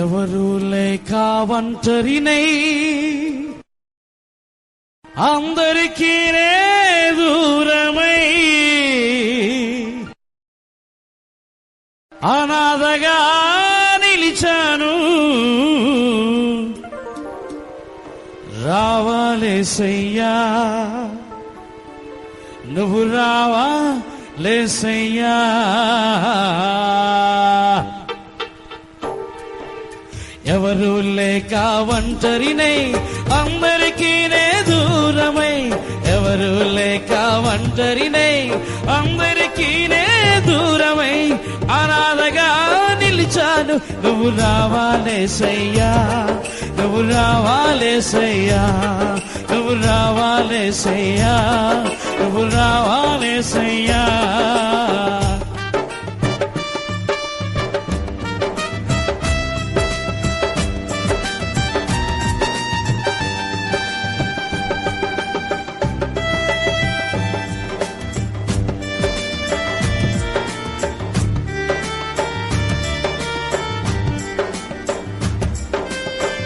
ఎవరు లేక ఒంటరినై అందరికీ దూరమై అనాథగా నిలిచాను. రావాలేసయ్యా, నువ్వు రావాలేసయ్యా. ఎవరు లేక ఒంటరినై అందరికీ దూరమై, ఎవరు లేక ఒంటరినై అందరికీ దూరమై అనాథగా నిలిచాను. నువ్వు రావాలేసయ్యా, నువ్వు రావాలేసయ్యా, నువ్వు రావాలేసయ్యా, నువ్వు రావాలేసయ్యా.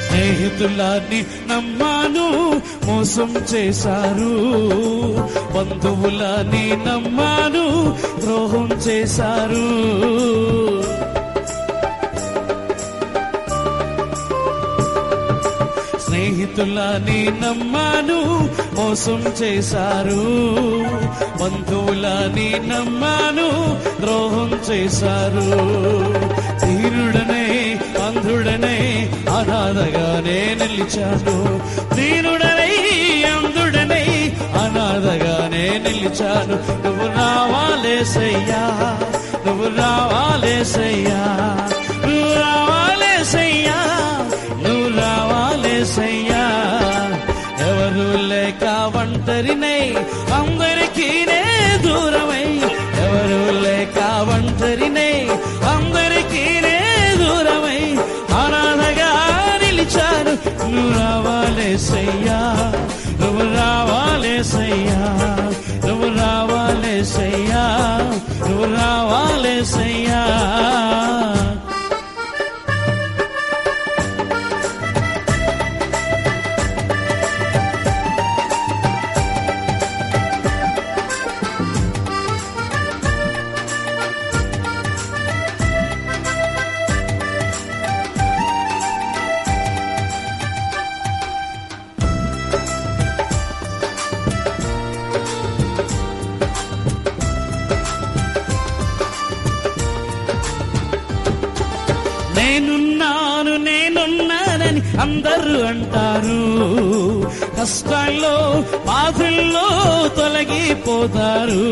స్నేహితులని నమ్మాను, మోసం చేశారు. బంధువులని నమ్మాను, ద్రోహం చేశారు. స్నేహితులని నమ్మాను, మోసం చేశారు. బంధువులని నమ్మాను, ద్రోహం చేశారు. దీనుడనే అంధుడనే అనాథగానే నిలిచాను. దీనుడనై అంధుడనై అనాథగానే నిలిచాను. నువ్వు రావాలేసయ్యా, నువ్వు రావాలేసయ్యా, నువ్వు రావాలేసయ్యా, నువ్వు రావాలేసయ్యా. ఎవరు లేక ఒంటరినై అందరికీ దూరమై, ఎవరు లేక ఒంటరినై అందరికీ దూరమై అనాథగా నిలిచాను. నువ్వు రావాలేసయ్యా, నువ్వు రావాలేసయ్యా, నువ్వు రావాలేసయ్యా, నువ్వు రావాలేసయ్యా. నేనున్నాను నేనున్నానని అందరూ అంటారు. కష్టాల్లో బాధల్లో తొలగిపోతారు.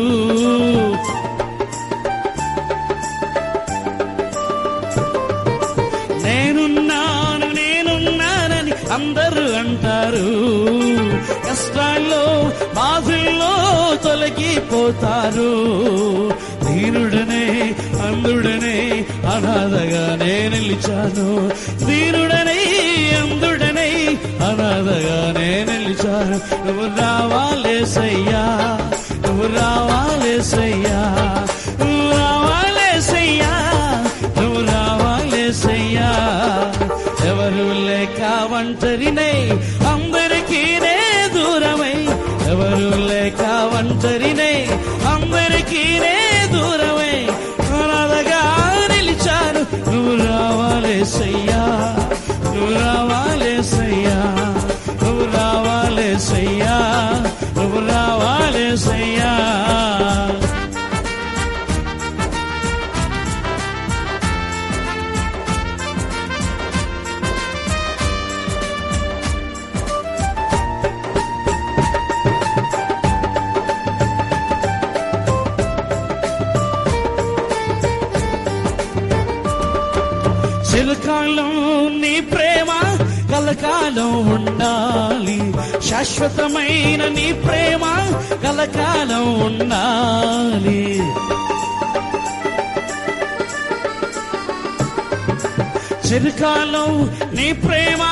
నేనున్నాను నేనున్నానని అందరూ అంటారు. కష్టాల్లో బాధల్లో తొలగిపోతారు. దీనుడనే అంధుడనే అనాథగానే నిలిచాను. దీనుడనై అంధుడనై అనాథగానే నిలిచాను. నువ్వు రావాలేసయ్యా, నువ్వు రావాలేసయ్యా, నువ్వు రావాలేసయ్యా, నువ్వు రావాలేసయ్యా. ఎవరు లేక ఒంటరినై అందరికీ దూరమై, ఎవరు లేక ఒంటరినై అందరికీ దూరమై అనాథగా నిలిచాను. నువ్వు రావాలేసయ్యా, నువ్వు రావాలేసయ్యా, నువ్వు రావాలేసయ్యా, నువ్వు రావాలేసయ్యా. చిరకాలం నీ ప్రేమ కలకాలం ఉండాలి. శాశ్వతమైన నీ ప్రేమ కలకాలం ఉండాలి. చిరకాలం నీ ప్రేమ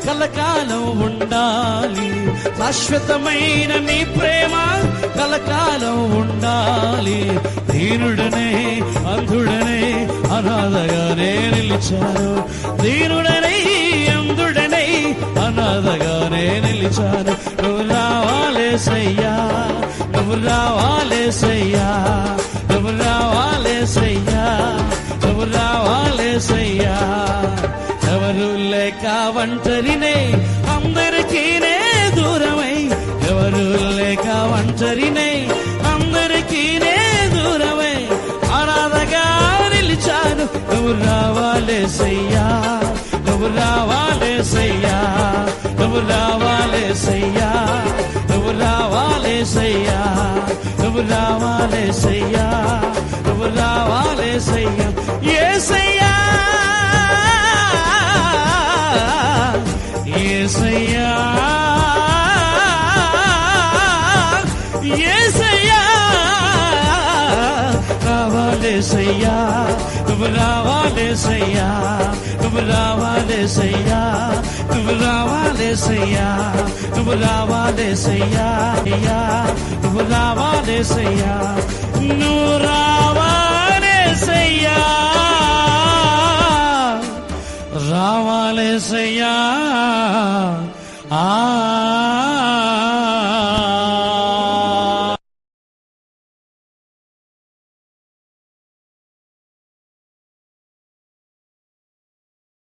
కలకాలం ఉండాలి. శాశ్వతమైన నీ ప్రేమ కలకాలం ఉండాలి. దీనుడనే అంధుడనే అనాథగానే నిలిచాను. దీనుడనై అందుడనై అనాథగానే నిలిచాను. నువ్వు రావాలేసయ్యా, నువ్వు రావాలేసయ్యా, నువ్వు రావాలేసయ్యా, నువ్వు రావాలేసయ్యా. ఎవరు లేక ఒంటరినే అందరికీ దూరమై, ఎవరు లేక ఒంటరినే అందరికీ దూరమై అనాథగా నిలిచాను. నువ్వు రావాలేసయ్యా, నువ్వు రావాలేసయ్యా, నువ్వు రావాలేసయ్యా, నువ్వు రావాలేసయ్యా, నువ్వు రావాలేసయ్యా, నువ్వు రావాలేసయ్యా. యేసయ్యా యేసయ్యా యేసయ్యా రావాలేసయ్యా, నువ్వు రావాలేసయ్యా, నువ్వు రావాలేసయ్యా, నువ్వు రావాలేసయ్యా, నువ్వు రావాలేసయ్యా, నువ్వు రావాలేసయ్యా, నువ్వు రావా